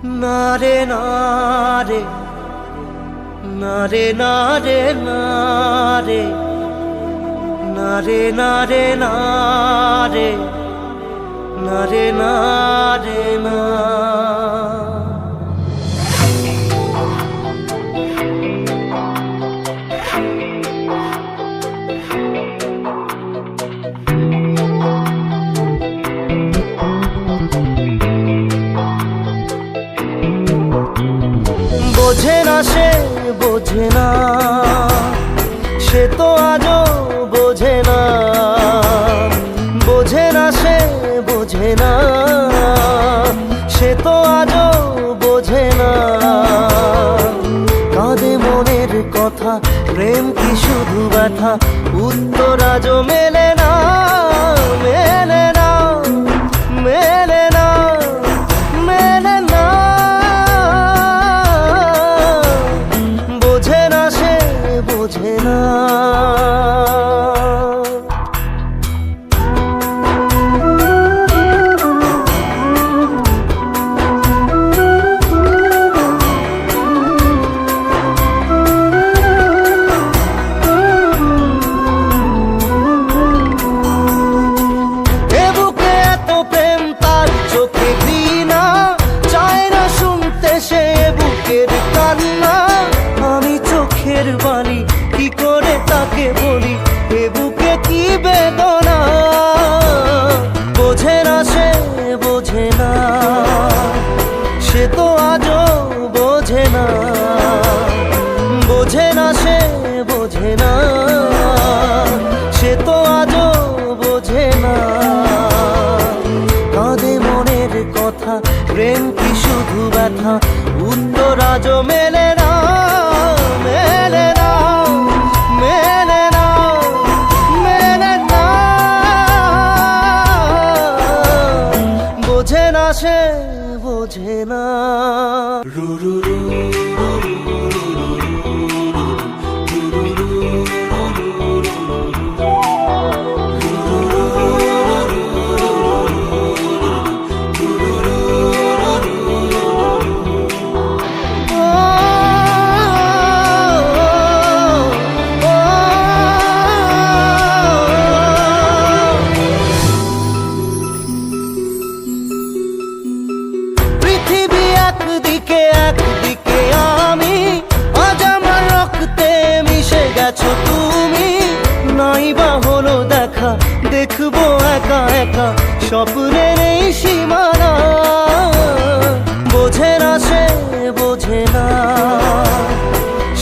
নারে নারে নারে নারে নারে নারে নারে নারে নারে নারে না। বোঝে না সে বোঝে না, সে তো আজও বোঝে না। বোঝে না সে বোঝে না, সে তো আজও বোঝে না। কাঁদে মনের কথা, প্রেম কি শুধু ব্যথা, উত্তর আজও মেলে না, মেলে না, মেলে না, মেলে না। বোঝে না সে বোঝে না। আমি চোখের বালি কি করে তাকে বলি, এ বুকে কি বেদনা। বোঝে না সে বোঝে না, সে তো আজও বোঝে না। বোঝে না সে বোঝে না, সে তো আজও বোঝে না। কাঁদে মনের কথা, প্রেম কি শুধু ব্যথা, উত্তর আজও মেলে না, মেলে না, মেলে না, মেলে না। বোঝে না সে বোঝে না। একদিকে একদিকে আমি, আজ আমার রক্তে মিশে গেছো তুমি। নাই বা হলো দেখা, দেখবো একা একা স্বপ্নের এই সীমানা। বোঝে না সে বোঝে না,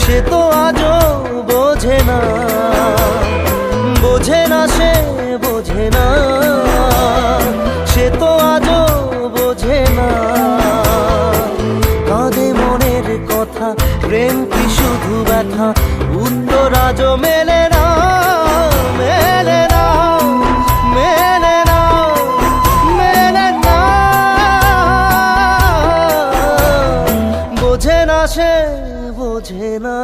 সে তো আজও বোঝে না। বোঝে না সে বোঝে না, সে তো আজও বোঝে না। কাঁদে মনের কথা, প্রেম কি শুধু ব্যথা, উত্তর আজও মেলে না, মেলে না, মেলে না, মেলে না। বোঝে না সে বোঝে না।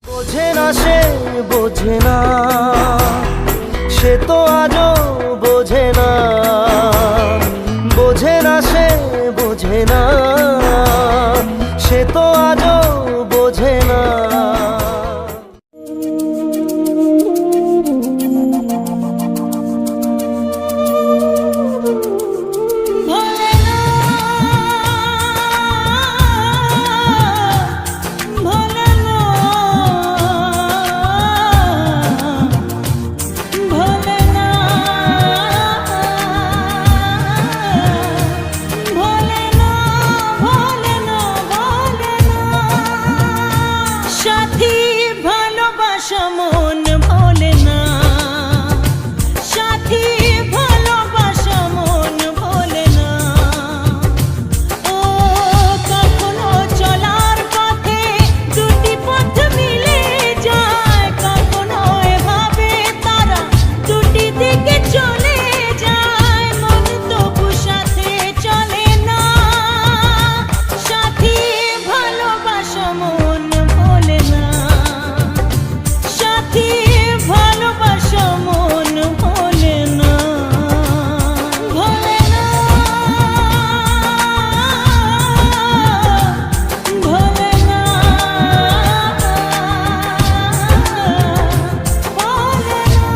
বোঝে না সে বোঝে না, সে তো আজও বোঝে না। বোঝে না সে বোঝে না, সে তো আজও বোঝে না। ভালোবাসা মন ভোলে না, সাথী ভালোবাসা মন ভোলে না। ও কখনো চলার পথে দুটি পথ মিলে যায়, কখনো এভাবে তারা দুটি দিকে চলে যায়, মন তবু সাথে চলে না, সাথী ভালোবাসা মন ভোলে না, সাথী ভালোবাসা মন ভোলে না, ভোলে না, ভোলে না, ভোলে না।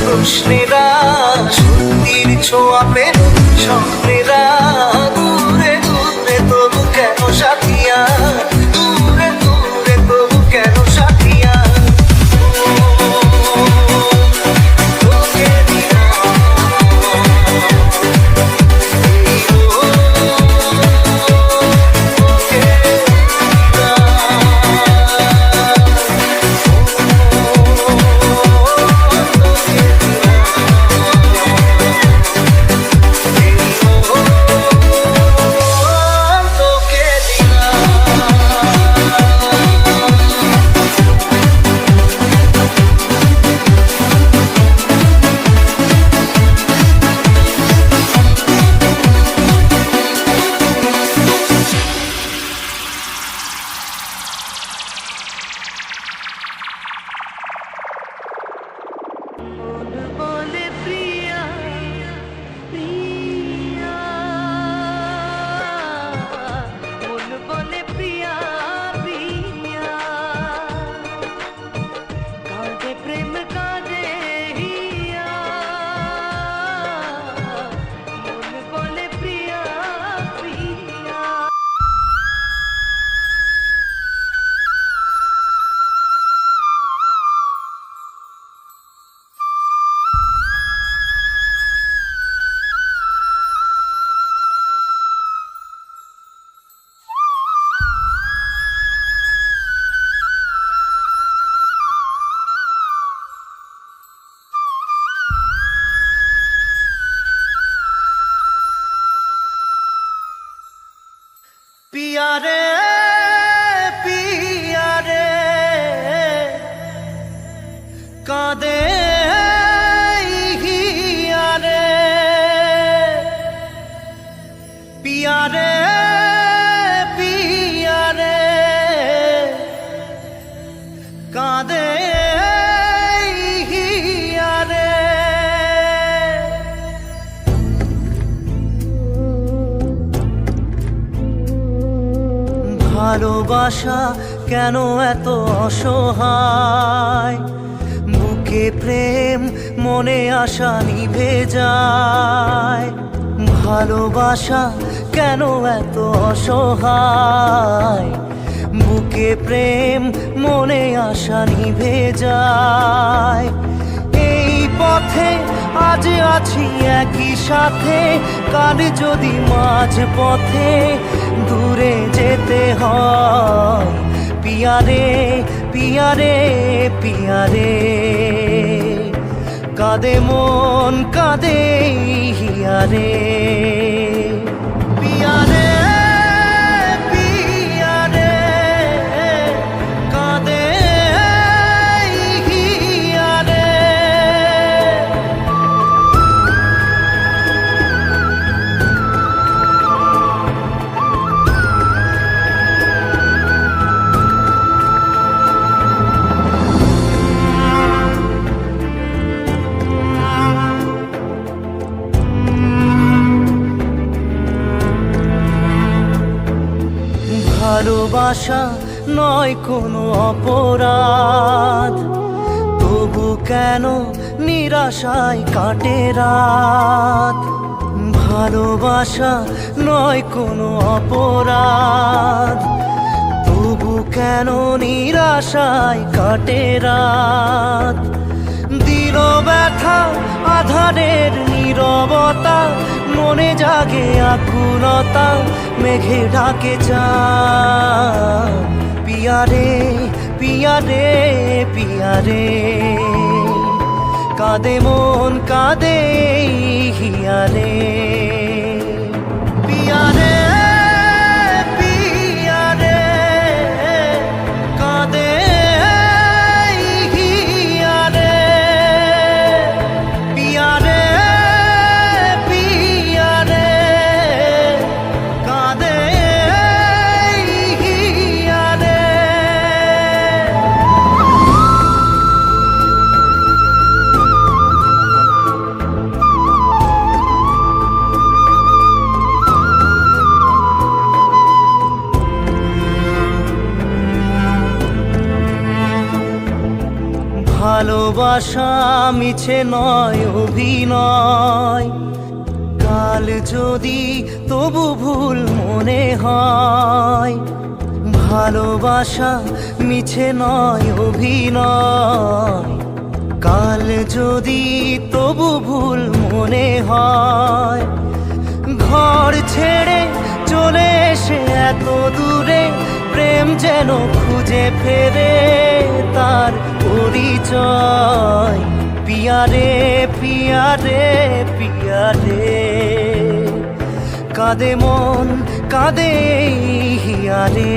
প্রশ্নেরা সত্যির ছোঁয়া পেল স্বপ্নেরা দূরে দূরে তবু কেন সাথিয়া দূরে দূরে তবু কেন সাথিয়া তোকে দিলাম এই তোকে বলে প্রিয়া প্রিয়া মন বলে প্রিয়া প্রিয়া কাঁদে প্রেম কাঁদে হিয়া মন বলে প্রিয়া প্রিয়া पिया रे पिया रे कादे हिया रे पिया रे पिया रे कादे हिया रे ভালোবাসা কেন এত অসহায় বুকে প্রেম মনে আশা নিভে যায় ভালোবাসা কেন এত অসহায় বুকে প্রেম মনে আশা নিভে যায় এই পথে আজ আছি একই সাথে কাল যদি মাঝ পথে দূরে যেতে হয় পিয়া রে পিয়া রে পিয়া রে কাঁদে মন কাঁদে হিয়া রে পিয়া রে পিয়া রে কাঁদে হিয়া রে ভালোবাসা নয় কোনো অপরাধ তবু কেন নিরাশায় কাটে রাত ভালোবাসা নয় কোনো অপরাধ তবু কেন নিরাশায় কাটে রাত দিল ব্যথা আধারের নীরবতা মনে জাগে আকুলতা মেঘে ঢাকে চাঁদ পিয়া রে পিয়া রে পিয়া রে কাঁদে মন কাঁদে হিয়া রে পিয়া রে পিয়া রে কাঁদে হিয়া রে পিয়া রে পিয়া রে কাঁদে হিয়া রে ভালোবাসা মিছে নয় অভিনয়, কাল যদি তবু ভুল মনে হয়। ভালোবাসা মিছে নয় অভিনয়, কাল যদি তবু ভুল মনে হয়। ঘর ছেড়ে চলে এসে এত দূরে প্রেম যেন খুঁজে ফেরে তার পরিচয়। পিয়ারে পিয়ারে পিয়ারে, কাঁদে মন কাঁদে এই হিয়ারে।